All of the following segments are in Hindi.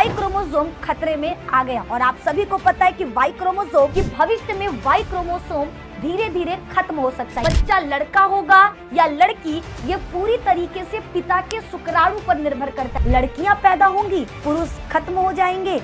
वाई क्रोमोसोम खतरे में आ गया और आप सभी को पता है कि वाई क्रोमोसोम की भविष्य में वाई क्रोमोसोम धीरे धीरे खत्म हो सकता है। बच्चा लड़का होगा या लड़की, ये पूरी तरीके से पिता के शुक्राणु पर निर्भर करता है। लड़कियां पैदा होंगी, पुरुष खत्म हो जाएंगे,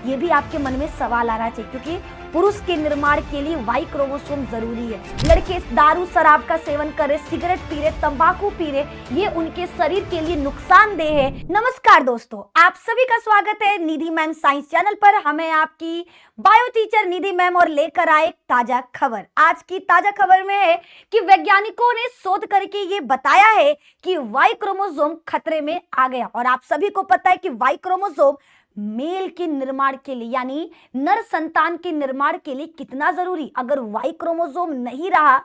ये भी आपके मन में सवाल आ रहा है, क्योंकि पुरुष के निर्माण के लिए वाई क्रोमोसोम जरूरी है। लड़के दारू शराब का सेवन करे, सिगरेट पी रहे, तंबाकू पी रहे, ये उनके शरीर के लिए नुकसानदेह है। नमस्कार दोस्तों, आप सभी का स्वागत है निधि मैम साइंस चैनल पर। हमें आपकी बायो टीचर निधि मैम और लेकर आए ताजा खबर। आज की ताजा खबर में है कि वैज्ञानिकों ने शोध करके ये बताया है कि वाई क्रोमोसोम खतरे में आ गया और आप सभी को पता है कि वाई क्रोमोसोम मेल के निर्माण के लिए यानी नर संतान के निर्माण के लिए कितना जरूरी। अगर वाई क्रोमोसोम नहीं रहा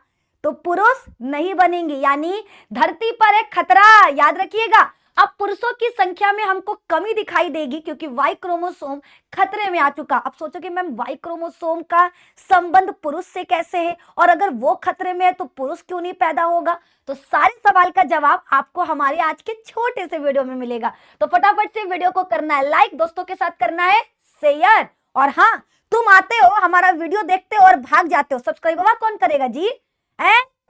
तो पुरुष नहीं बनेंगे, यानी धरती पर एक खतरा। याद रखिएगा, अब पुरुषों की संख्या में हमको कमी दिखाई देगी क्योंकि वाई क्रोमोसोम खतरे में आ चुका। अब सोचो कि मैम वाई क्रोमोसोम का संबंध पुरुष से कैसे है, और अगर वो खतरे में है तो पुरुष क्यों नहीं पैदा होगा। तो सारे सवाल का जवाब आपको हमारे आज के छोटे से वीडियो में मिलेगा। तो फटाफट से वीडियो को करना है लाइक, दोस्तों के साथ करना है शेयर, और हाँ, तुम आते हो हमारा वीडियो देखते हो और भाग जाते हो, सब्सक्राइब कौन करेगा जी?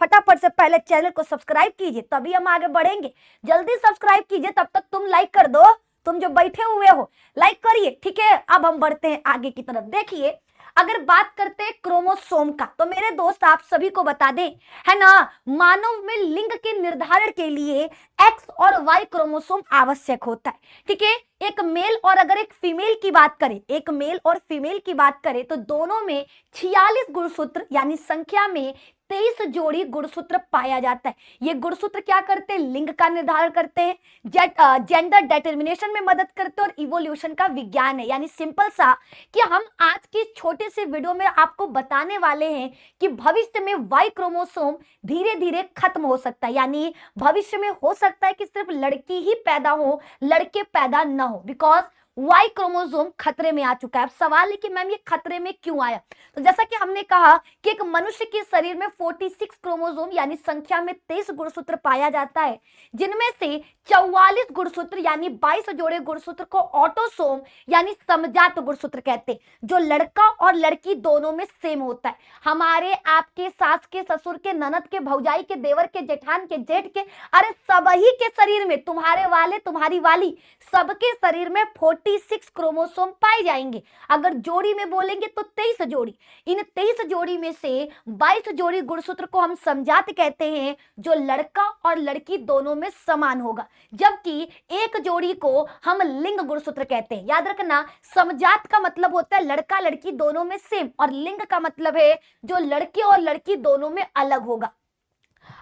फटाफट से पहले चैनल को सब्सक्राइब कीजिए, तभी हम आगे बढ़ेंगे। जल्दी सब्सक्राइब कीजिए, तब तक तुम लाइक कर दो। तुम जो बैठे हुए हो लाइक करिए, ठीक है। अब हम बढ़ते हैं आगे की तरफ। देखिए, अगर बात करते हैं क्रोमोसोम का, तो मेरे दोस्त आप सभी को बता दें, है ना, मानव में लिंग के निर्धारण के लिए एक्स और वाई क्रोमोसोम आवश्यक होता है, ठीक है। एक मेल और अगर एक फीमेल की बात करें, एक मेल और फीमेल की बात करें तो दोनों में 46 गुणसूत्र यानी संख्या में 23 जोड़ी गुणसूत्र पाया जाता है। ये गुणसूत्र क्या करते हैं? लिंग का निर्धारण करते हैं, जेंडर डिटर्मिनेशन में मदद करते हैं और इवोल्यूशन का विज्ञान है। यानी सिंपल सा कि हम आज के छोटे से वीडियो में आपको बताने वाले हैं कि भविष्य में वाई क्रोमोसोम धीरे धीरे खत्म हो सकता है, यानी भविष्य में हो सकता है कि सिर्फ लड़की ही पैदा हो, लड़के पैदा न हो, बिकॉज वाई क्रोमोसोम खतरे में आ चुका है। अब सवाल है कि मैम ये खतरे में क्यों आया? तो जैसा कि हमने कहा कि एक मनुष्य के शरीर में 46 क्रोमोसोम यानी संख्या में 23 गुणसूत्र पाया जाता है, जिनमें से 44 गुणसूत्र यानी 22 जोड़े गुणसूत्र को ऑटोसोम यानी समजात गुणसूत्र कहते हैं, जो लड़का और लड़की दोनों में सेम होता है। हमारे आपके सास के, ससुर के, ननद के, भौजाई के, देवर के, जेठान के, जेठ के, अरे सबही के शरीर में, तुम्हारे वाले, तुम्हारी वाली, सबके शरीर में 46 क्रोमोसोम पाए जाएंगे। अगर जोड़ी में बोलेंगे तो 23 जोड़ी। इन 23 जोड़ी में से 22 जोड़ी गुणसूत्र को हम समजात कहते हैं, जो लड़का और लड़की दोनों में समान होगा, जबकि एक जोड़ी को हम लिंग गुणसूत्र कहते हैं। याद रखना, समजात का मतलब होता है लड़का लड़की दोनों में सेम, और लिंग का मतलब है जो लड़के और लड़की दोनों में अलग होगा।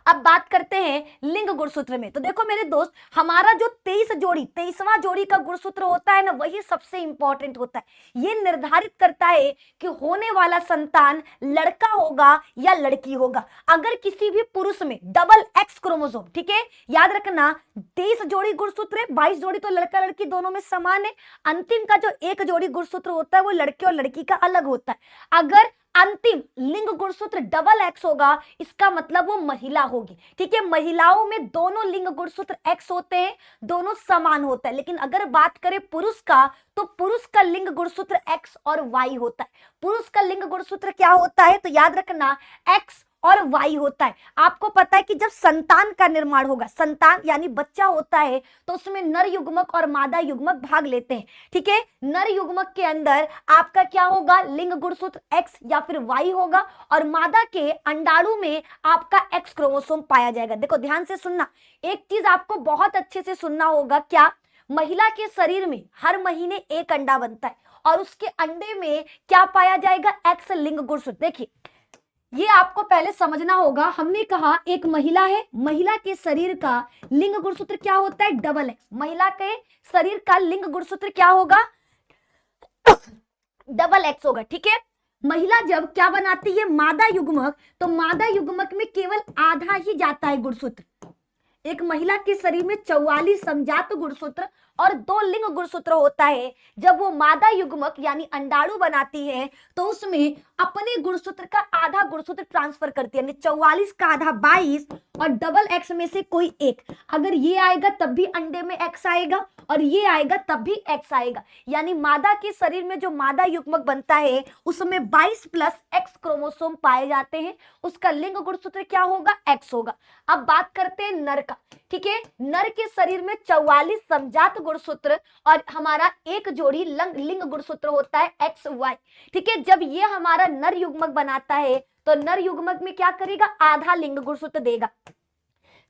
अब बात करते हैं लिंग गुणसूत्र में। तो देखो मेरे दोस्त, हमारा जो 23वां जोड़ी का गुणसूत्र होता है ना, वही सबसे इंपॉर्टेंट होता है। ये निर्धारित करता है कि होने वाला संतान लड़का होगा या लड़की होगा। अगर किसी भी पुरुष में डबल एक्स क्रोमोसोम, ठीक है, याद रखना 23 जोड़ी गुणसूत्र है, 22 जोड़ी तो लड़का लड़की दोनों में समान है। अंतिम का जो एक जोड़ी गुणसूत्र होता है वो लड़के और लड़की का अलग होता है। अगर अंतिम लिंग गुणसूत्र डबल एक्स होगा, इसका मतलब वो महिला होगी, ठीक है। महिलाओं में दोनों लिंग गुणसूत्र एक्स होते हैं, दोनों समान होता है। लेकिन अगर बात करें पुरुष का, तो पुरुष का लिंग गुणसूत्र एक्स और वाई होता है। पुरुष का लिंग गुणसूत्र क्या होता है? तो याद रखना, एक्स और वाई होता है। आपको पता है कि जब संतान का निर्माण होगा, संतान यानी बच्चा होता है, तो उसमें नर युग्मक और मादा युग्मक भाग लेते हैं, ठीक है। नर युग्मक के अंदर आपका क्या होगा? लिंग गुणसूत्र एक्स या फिर वाई होगा, और मादा के अंडाणु में आपका एक्स क्रोमोसोम पाया जाएगा। देखो ध्यान से सुनना, एक चीज आपको बहुत अच्छे से सुनना होगा। क्या? महिला के शरीर में हर महीने एक अंडा बनता है, और उसके अंडे में क्या पाया जाएगा? एक्स लिंग गुणसूत्र। देखिए, ये आपको पहले समझना होगा। हमने कहा एक महिला है, महिला के शरीर का लिंग गुणसूत्र क्या होता है? Double x. महिला के शरीर का लिंग गुणसूत्र क्या होगा? डबल एक्स होगा, ठीक है। महिला जब क्या बनाती है? मादा युग्मक, तो मादा युग्मक में केवल आधा ही जाता है गुणसूत्र। एक महिला के शरीर में 44 समजात गुणसूत्र और 2 लिंग गुणसूत्र होता है। जब वो मादा युग्मक यानी अंडाणु बनाती है तो उसमें अपने गुणसूत्र का आधा गुणसूत्र ट्रांसफर करती है, यानी 44 का आधा 22 और डबल एक्स में से कोई एक। अगर ये आएगा तब भी अंडे में एक्स आएगा और ये आएगा तब भी एक्स आएगा, यानी मादा के शरीर में जो मादा युग्मक बनता है उसमें 22 प्लस एक्स क्रोमोसोम पाए जाते हैं। उसका लिंग गुणसूत्र क्या होगा? एक्स होगा। अब बात करते हैं नर का। ठीक है, नर के शरीर में 44 समजात गुणसूत्र और हमारा एक जोड़ी लिंग गुणसूत्र होता है एक्स वाई। ठीक है, जब ये हमारा नर युग्मक बनाता है तो नर युग्मक में क्या करेगा? आधा लिंग गुणसूत्र देगा,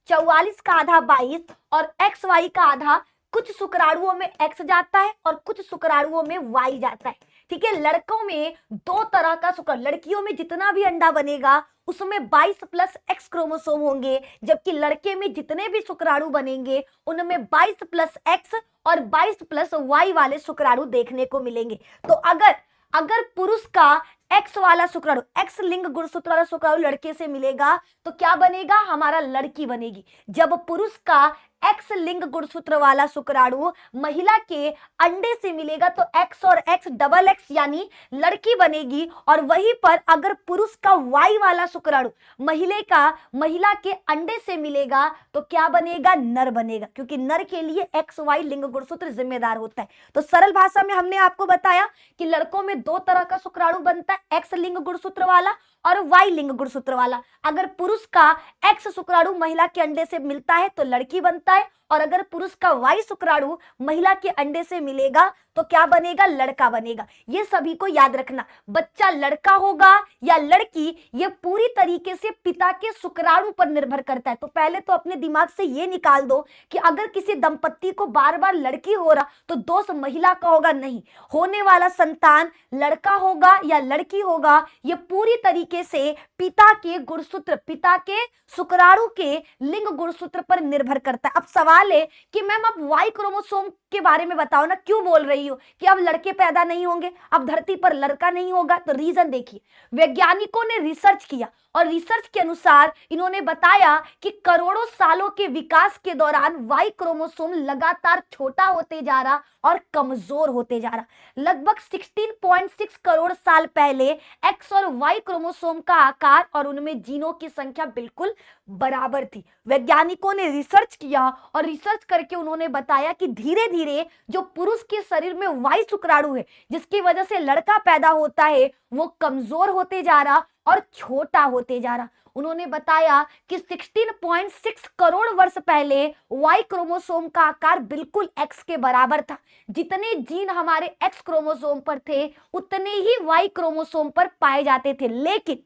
44 का आधा 22 और एक्स वाई का आधा। कुछ शुक्राणुओं में एक्स जाता है और कुछ शुक्राणुओं में वाई जाता है। ठीक है, लड़कों में 2 तरह का शुक्र, लड़कियों में जितना भी अंडा बनेगा उसमें 22 प्लस एक्स क्रोमोसोम होंगे, जबकि लड़के में जितने भी शुक्राणु बनेंगे उनमें 22 प्लस एक्स और 22 प्लस वाई वाले शुक्राणु देखने को मिलेंगे। तो अगर पुरुष का एक्स वाला शुक्राणु, एक्स लिंग गुणसूत्र वाला शुक्राणु लड़के से मिलेगा तो क्या बनेगा? हमारा लड़की बनेगी। जब पुरुष का एक्स लिंग गुणसूत्र वाला शुक्राणु महिला के अंडे से मिलेगा तो एक्स और एक्स डबल एक्स यानी लड़की बनेगी। और वहीं पर अगर पुरुष का वाई वाला शुक्राणु महिला के अंडे से मिलेगा तो क्या बनेगा? नर बनेगा, क्योंकि नर के लिए एक्स वाई लिंग गुणसूत्र जिम्मेदार होता है। तो सरल भाषा में हमने आपको बताया कि लड़कों में 2 तरह का शुक्राणु बनता है, एक्स लिंग गुणसूत्र वाला और वाई लिंग गुणसूत्र वाला। अगर पुरुष का एक्स शुक्राणु महिला के अंडे से मिलता है तो लड़की बनता है, और अगर पुरुष का वाई शुक्राणु महिला के अंडे से मिलेगा तो क्या बनेगा? लड़का बनेगा। ये सभी को याद रखना, बच्चा लड़का होगा या लड़की ये पूरी तरीके से पिता के शुक्राणु पर निर्भर करता है। तो पहले तो अपने दिमाग से ये निकाल दो कि अगर किसी दंपत्ति को बार बार लड़की हो रहा तो दोष महिला का होगा, नहीं, होने वाला संतान लड़का होगा या लड़की होगा ये पूरी तरीके से पिता के गुणसूत्र, पिता के शुक्राणु के लिंग गुणसूत्र पर निर्भर करता है। अब सवाल है कि मैम अब वाई क्रोमोसोम के बारे में बताओ ना, क्यों बोल रही हो कि अब लड़के पैदा नहीं होंगे, अब धरती पर लड़का नहीं होगा? तो रीजन देखिए, वैज्ञानिकों ने रिसर्च किया और रिसर्च के अनुसार इन्होंने बताया कि करोड़ों सालों के विकास के दौरान वाई क्रोमोसोम लगातार छोटा होते जा रहा और कमजोर होते जा रहा। लगभग 16.6 करोड़ साल पहले एक्स और वाई क्रोमोसोम का आकार और उनमें जीनों की संख्या बिल्कुल बराबर थी। वैज्ञानिकों ने रिसर्च किया और रिसर्च करके उन्होंने बताया कि धीरे धीरे जो पुरुष के शरीर में वाई शुक्राणु है जिसकी वजह से लड़का पैदा होता है वो कमजोर होते जा रहा और छोटा होते जा रहा। उन्होंने बताया कि 16.6 करोड़ वर्ष पहले वाई क्रोमोसोम का आकार बिल्कुल एक्स के बराबर था। जितने जीन हमारे एक्स क्रोमोसोम पर थे उतने ही वाई क्रोमोसोम पर पाए जाते थे, लेकिन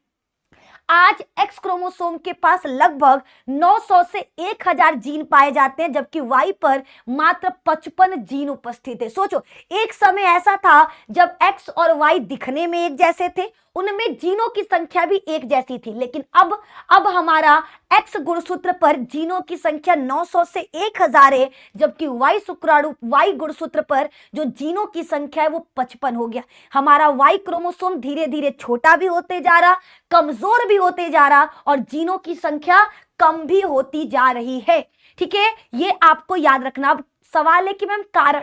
आज एक्स क्रोमोसोम के पास लगभग 900 से 1000 जीन पाए जाते हैं, जबकि वाई पर मात्र 55 जीन उपस्थित है। सोचो, एक समय ऐसा था जब एक्स और वाई दिखने में एक जैसे थे, उनमें जीनों की संख्या भी एक जैसी थी, लेकिन अब हमारा एक्स गुणसूत्र पर जीनों की संख्या 900 से 1000 है, जबकि वाई गुणसूत्र पर जो जीनों की संख्या है वो 55 हो गया। हमारा वाई क्रोमोसोम धीरे धीरे छोटा भी होते जा रहा, कमजोर भी होते जा रहा और जीनों की संख्या कम भी होती जा रही है। ठीक है, ये आपको याद रखना। अब सवाल है कि मैम कारण,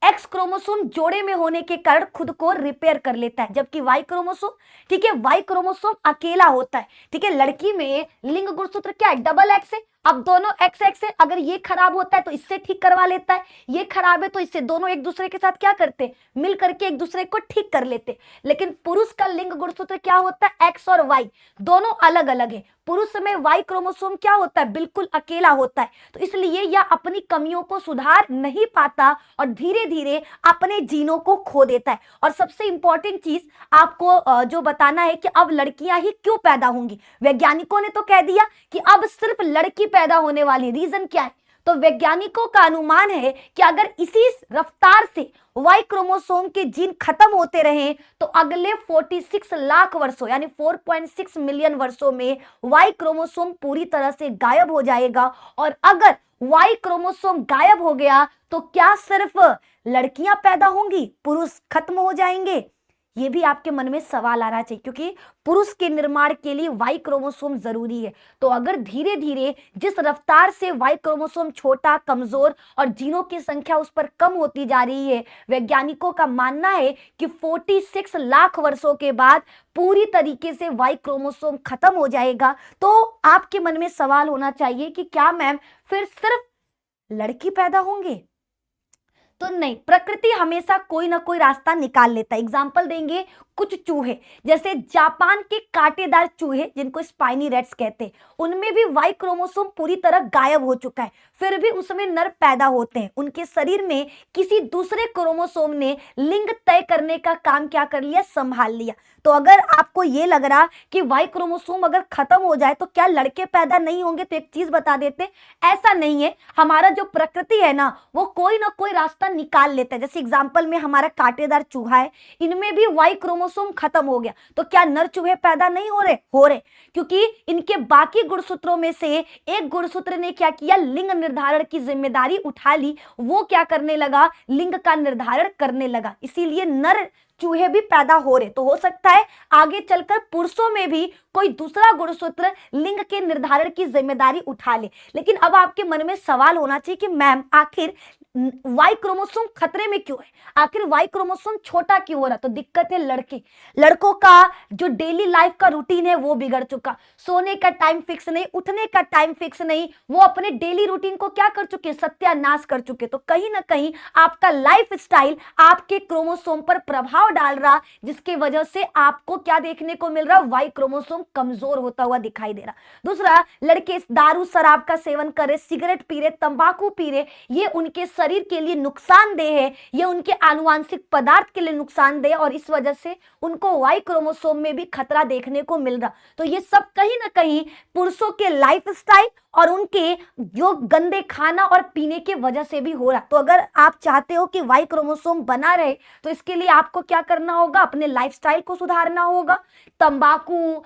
एक्स क्रोमोसोम जोड़े में होने के कारण खुद को रिपेयर कर लेता है, जबकि वाई क्रोमोसोम, ठीक है, वाई क्रोमोसोम अकेला होता है। ठीक है, लड़की में लिंग गुणसूत्र क्या है? डबल एक्स है। अब दोनों एक्स एक्स है, अगर ये खराब होता है तो इससे ठीक करवा लेता है, ये खराब है तो इससे, दोनों एक दूसरे के साथ क्या करते हैं? मिल करके एक दूसरे को ठीक कर लेते। लेकिन पुरुष का लिंग गुणसूत्र क्या होता है? एक्स और वाई दोनों अलग अलग है। पुरुष में वाई क्रोमोसोम क्या होता है? बिल्कुल अकेला होता है। तो इसलिए यह अपनी कमियों को सुधार नहीं पाता और धीरे धीरे अपने जीनों को खो देता है। और सबसे इंपॉर्टेंट चीज आपको जो बताना है कि अब लड़कियां ही क्यों पैदा होंगी। वैज्ञानिकों ने तो कह दिया कि अब सिर्फ लड़की पैदा होने वाली, रीजन क्या है? तो वैज्ञानिकों का अनुमान है कि अगर इसी रफ्तार से वाई क्रोमोसोम के जीन खत्म होते रहे तो अगले 46 लाख वर्षों यानी 4.6 मिलियन वर्षों में वाई क्रोमोसोम पूरी तरह से गायब हो जाएगा। और अगर वाई क्रोमोसोम गायब हो गया तो क्या सिर्फ लड़कियां पैदा होंगी, पुरुष खत्म हो जाएंगे? ये भी आपके मन में सवाल आना चाहिए, क्योंकि पुरुष के निर्माण के लिए वाई क्रोमोसोम जरूरी है। तो अगर धीरे धीरे जिस रफ्तार से वाई क्रोमोसोम छोटा, कमजोर और जीनों की संख्या उस पर कम होती जा रही है, वैज्ञानिकों का मानना है कि 46 लाख वर्षों के बाद पूरी तरीके से वाई क्रोमोसोम खत्म हो जाएगा। तो आपके मन में सवाल होना चाहिए कि क्या मैम फिर सिर्फ लड़की पैदा होंगे? तो नहीं, प्रकृति हमेशा कोई ना कोई रास्ता निकाल लेता है। एग्जाम्पल देंगे, कुछ चूहे, जैसे जापान के कांटेदार चूहे जिनको स्पाइनी रैट्स कहते हैं, उनमें भी वाई क्रोमोसोम पूरी तरह गायब हो चुका है, फिर भी उसमें नर पैदा होते हैं। उनके शरीर में किसी दूसरे क्रोमोसोम ने लिंग तय करने का काम क्या कर लिया, संभाल लिया। तो अगर आपको ये लग रहा कि वाई क्रोमोसोम अगर खत्म हो जाए तो क्या लड़के पैदा नहीं होंगे, तो एक चीज बता देते, ऐसा नहीं है। हमारा जो प्रकृति है ना, वो कोई ना कोई रास्ता निकाल लेता है। जैसे एग्जाम्पल में हमारा कांटेदार चूहा है, इनमें भी वाई क्रोमोसोम खत्म हो गया, तो क्या नर चूहे पैदा नहीं हो रहे, क्योंकि इनके बाकी गुणसूत्रों में से एक गुणसूत्र ने क्या किया, लिंग निर्धारण की जिम्मेदारी उठा ली। वो क्या करने लगा, लिंग का निर्धारण करने लगा, इसीलिए नर चूहे भी पैदा हो रहे। तो हो सकता है आगे चलकर पुरुषों में भी कोई दूसरा गुणसूत्र लिंग के निर्धारण की जिम्मेदारी उठा ले। लेकिन अब आपके मन में सवाल होना चाहिए कि मैम आखिर वाई क्रोमोसोम खतरे में क्यों है, आखिर वाई क्रोमोसोम छोटा क्यों हो रहा? तो दिक्कत है लड़कों का जो डेली लाइफ का रूटीन है वो बिगड़ चुका, सोने का टाइम फिक्स नहीं, उठने का टाइम फिक्स नहीं, वो अपने डेली रूटीन को क्या कर चुके, सत्यानाश कर चुके। तो कहीं ना कहीं आपका लाइफ स्टाइल आपके क्रोमोसोम पर प्रभाव डाल रहा, जिसकी वजह से आपको क्या देखने को मिल रहा, वाई क्रोमोसोम कमजोर होता हुआ दिखाई दे रहा। दूसरा, लड़के दारू शराब का सेवन कर रहे, सिगरेट पी रहे, तंबाकू पी रहे, ये उनके शरीर के लिए नुकसानदेह है, ये उनके आनुवांशिक पदार्थ के लिए नुकसानदेह, और इस वजह से उनको वाई क्रोमोसोम में भी खतरा देखने को मिल रहा। तो ये सब कहीं ना कहीं पुरुषों के लाइफस्टाइल और उनके जो गंदे खाना और पीने के वजह से भी हो रहा। तो अगर आप चाहते हो कि वाई क्रोमोसोम बना रहे, तो इसके लिए आपको क्या करना होगा, अपने लाइफस्टाइल को सुधारना होगा, तंबाकू,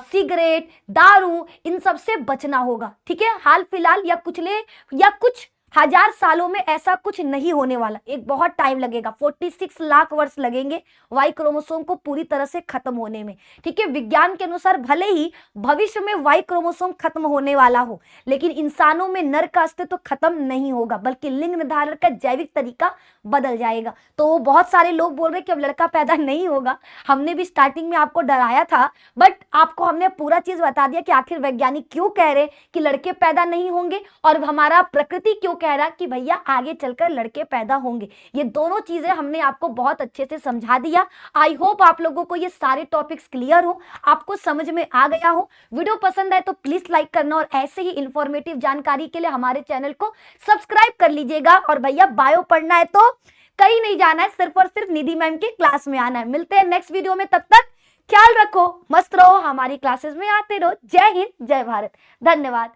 सिगरेट, दारू, इन सब से बचना होगा। ठीक है, हाल फिलहाल या कुछ हजार सालों में ऐसा कुछ नहीं होने वाला, एक बहुत टाइम लगेगा, 46 लाख वर्ष लगेंगे वाई क्रोमोसोम को पूरी तरह से खत्म होने में। ठीक है, विज्ञान के अनुसार भले ही भविष्य में वाई क्रोमोसोम खत्म होने वाला हो, लेकिन इंसानों में नर का अस्तित्व खत्म नहीं होगा, बल्कि लिंग निर्धारण का जैविक तरीका बदल जाएगा। तो बहुत सारे लोग बोल रहे कि अब लड़का पैदा नहीं होगा, हमने भी स्टार्टिंग में आपको डराया था, बट आपको हमने पूरा चीज बता दिया कि आखिर वैज्ञानिक क्यों कह रहे कि लड़के पैदा नहीं होंगे, और हमारा प्रकृति क्यों कह रहा कि भैया आगे चलकर लड़के पैदा होंगे। ये दोनों चीजें हमने आपको बहुत अच्छे से समझा दिया। आई होप आप लोगों को ये सारे टॉपिक्स क्लियर हो, आपको समझ में आ गया हो। वीडियो पसंद आए तो प्लीज लाइक करना, और ऐसे ही इंफॉर्मेटिव जानकारी के लिए हमारे चैनल को सब्सक्राइब कर लीजिएगा। और भैया बायो पढ़ना है तो कहीं नहीं जाना है, सिर्फ और सिर्फ निधि मैम के क्लास में आना है। मिलते हैं नेक्स्ट वीडियो में, तब तक ख्याल रखो, मस्त रहो, हमारी क्लासेस में आते रहो। जय हिंद, जय भारत, धन्यवाद।